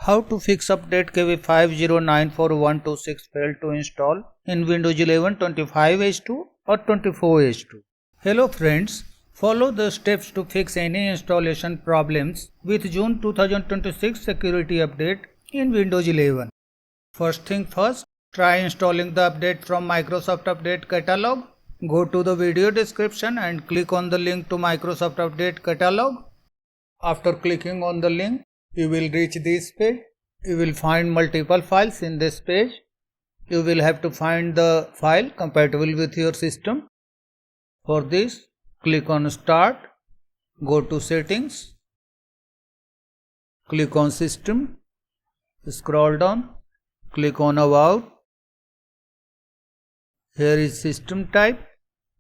How to fix update KB5094126 failed to install in Windows 11 25H2 or 24H2. Hello friends, follow the steps to fix any installation problems with June 2026 security update in Windows 11. First thing first, try installing the update from Microsoft Update Catalog. Go to the video description and click on the link to Microsoft Update Catalog. After clicking on the link, you will reach this page. You will find multiple files in this page. You will have to find the file compatible with your system. For this, click on Start, go to Settings, click on System, scroll down, click on About. Here is system type.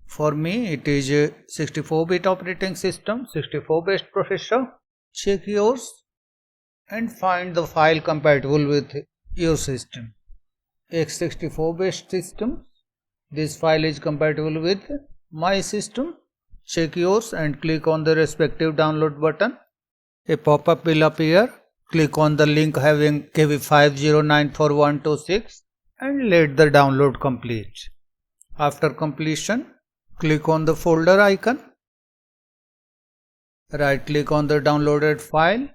For me, it is a 64-bit operating system, 64-bit processor. Check yours and find the file compatible with your system. x64-bit system, this file is compatible with my system. Check yours and click on the respective download button. A pop-up will appear. Click on the link having KB5094126 and let the download complete. After completion, click on the folder icon. Right click on the downloaded file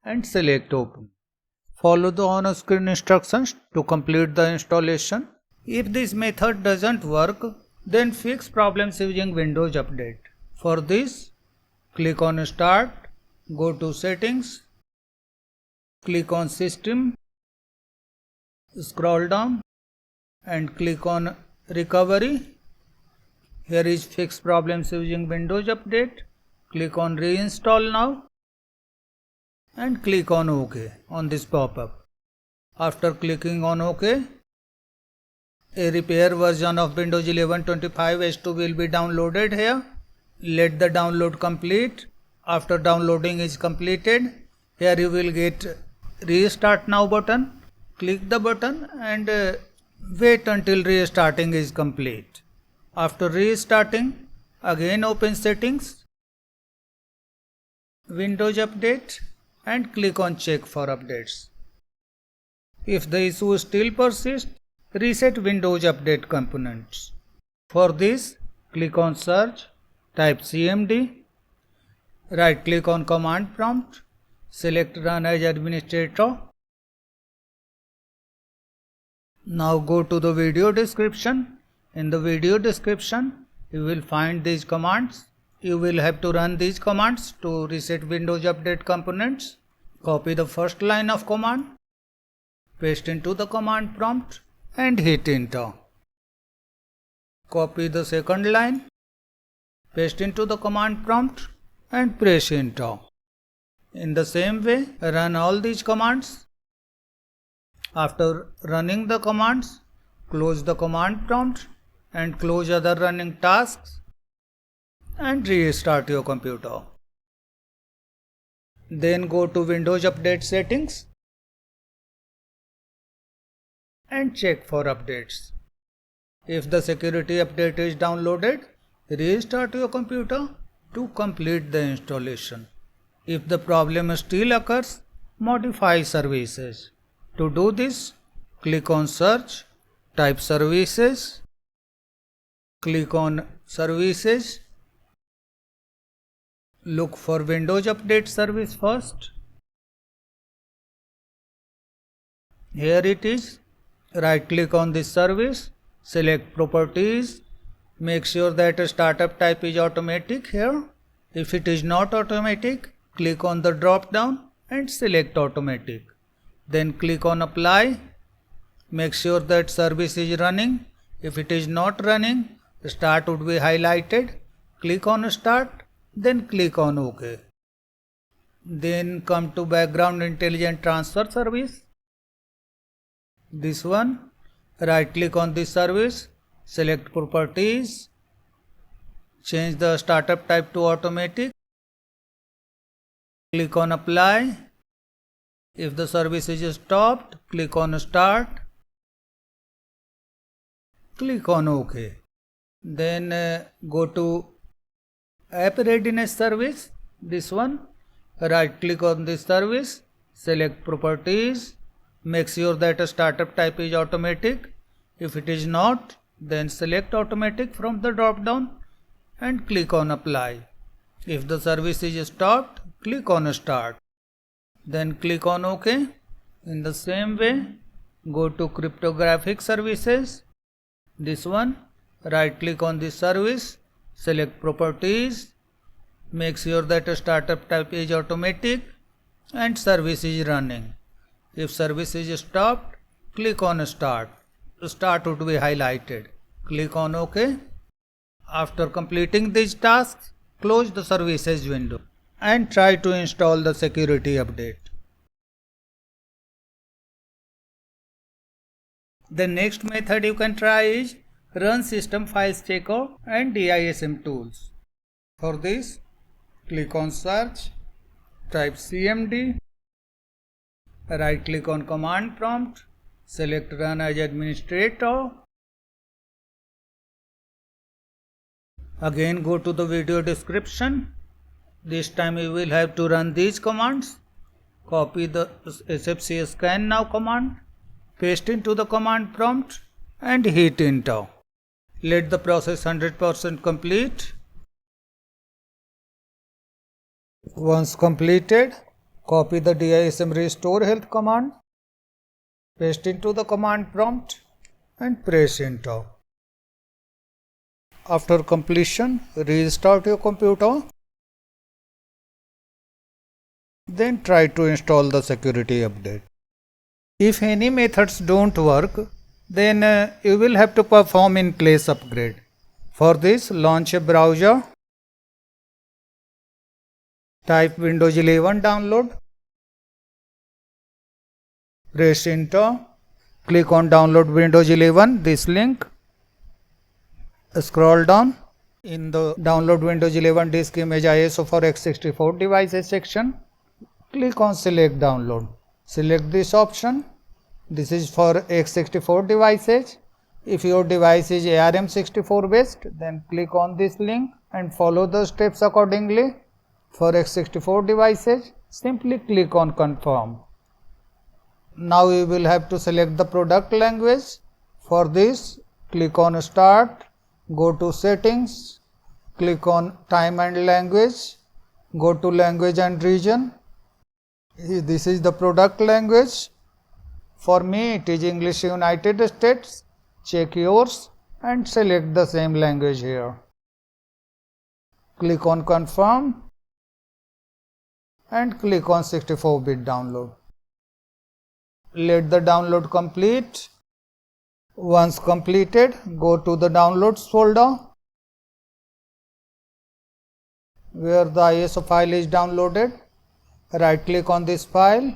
and select Open. Follow the on-screen instructions to complete the installation. If this method doesn't work, then fix problems using Windows Update. For this, click on Start, go to Settings, click on System, scroll down and click on Recovery. Here is Fix Problems using Windows Update. Click on Reinstall Now and click on OK on this pop-up. After clicking on OK, a repair version of Windows 11 25H2 will be downloaded here. Let the download complete. After downloading is completed, here you will get Restart Now button. Click the button and wait until restarting is complete. After restarting, again open Settings, Windows Update and click on Check for updates. If the issue still persists, reset Windows Update components. For this, click on Search, type CMD, right click on Command Prompt, select Run as Administrator. Now go to the video description. In the video description, you will find these commands. You will have to run these commands to reset Windows Update components. Copy the first line of command, paste into the command prompt and hit Enter. Copy the second line, paste into the command prompt and press Enter. In the same way, run all these commands. After running the commands, close the command prompt and close other running tasks and restart your computer. Then go to Windows Update Settings and check for updates. If the security update is downloaded, restart your computer to complete the installation. If the problem still occurs, modify services. To do this, click on Search, type Services, click on Services, look for Windows Update service first. Here it is. Right click on this service, select Properties, make sure that startup type is automatic here. If it is not automatic, click on the drop down and select Automatic. Then click on Apply. Make sure that service is running. If it is not running, Start would be highlighted. Click on Start, then click on OK. Then come to Background Intelligent Transfer service. This one, right click on this service, select Properties, change the startup type to Automatic, click on Apply. If the service is stopped, click on Start, click on OK. Then go to App Readiness service, this one, right click on this service, select properties, make sure that a startup type is automatic. If it is not, then select automatic from the drop down and click on apply. If the service is stopped, click on start. Then click on OK. In the same way, go to cryptographic services. This one, right click on this service, select properties, make sure that a startup type is automatic and service is running. If service is stopped, click on start. Start would be highlighted. Click on OK. After completing these tasks, close the services window and try to install the security update. The next method you can try is run system files checker and DISM tools. For this, click on search, type CMD, right click on command prompt, select run as administrator. Again go to the video description. This time you will have to run these commands. Copy the SFC SCANNOW command, paste into the command prompt and hit enter. Let the process 100% complete. Once completed, copy the DISM Restorehealth command, paste into the command prompt and press enter. After completion, restart your computer. Then try to install the security update. If any methods don't work, then you will have to perform in place upgrade. For this, launch a browser. Type Windows 11 download. Press enter. Click on download Windows 11, this link. Scroll down. In the download Windows 11 disk image ISO for x64 devices section, click on select download. Select this option. This is for x64 devices. If your device is ARM64 based, then click on this link and follow the steps accordingly. For x64 devices, simply click on confirm. Now you will have to select the product language. For this, click on start, go to settings, click on time and language, go to language and region. This is the product language. For me, it is English United States. Check yours and select the same language here. Click on confirm and click on 64-bit download. Let the download complete. Once completed, go to the downloads folder where the ISO file is downloaded. Right click on this file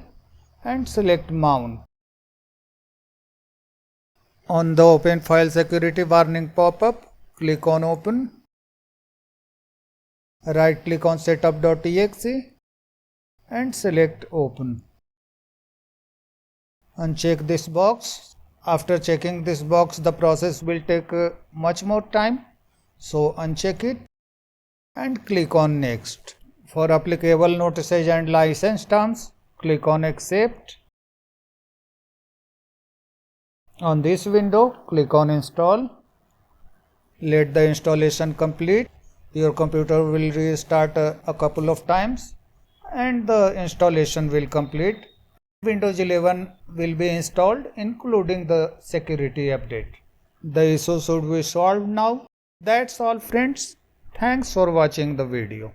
and select mount. On the open file security warning pop-up, click on open. Right click on setup.exe and select open. Uncheck this box. After checking this box, the process will take much more time. So uncheck it and click on next. For applicable notices and license terms, click on accept. On this window, click on install. Let the installation complete. Your computer will restart a couple of times and the installation will complete. Windows 11 will be installed, including the security update. The issue should be solved now. That's all, friends. Thanks for watching the video.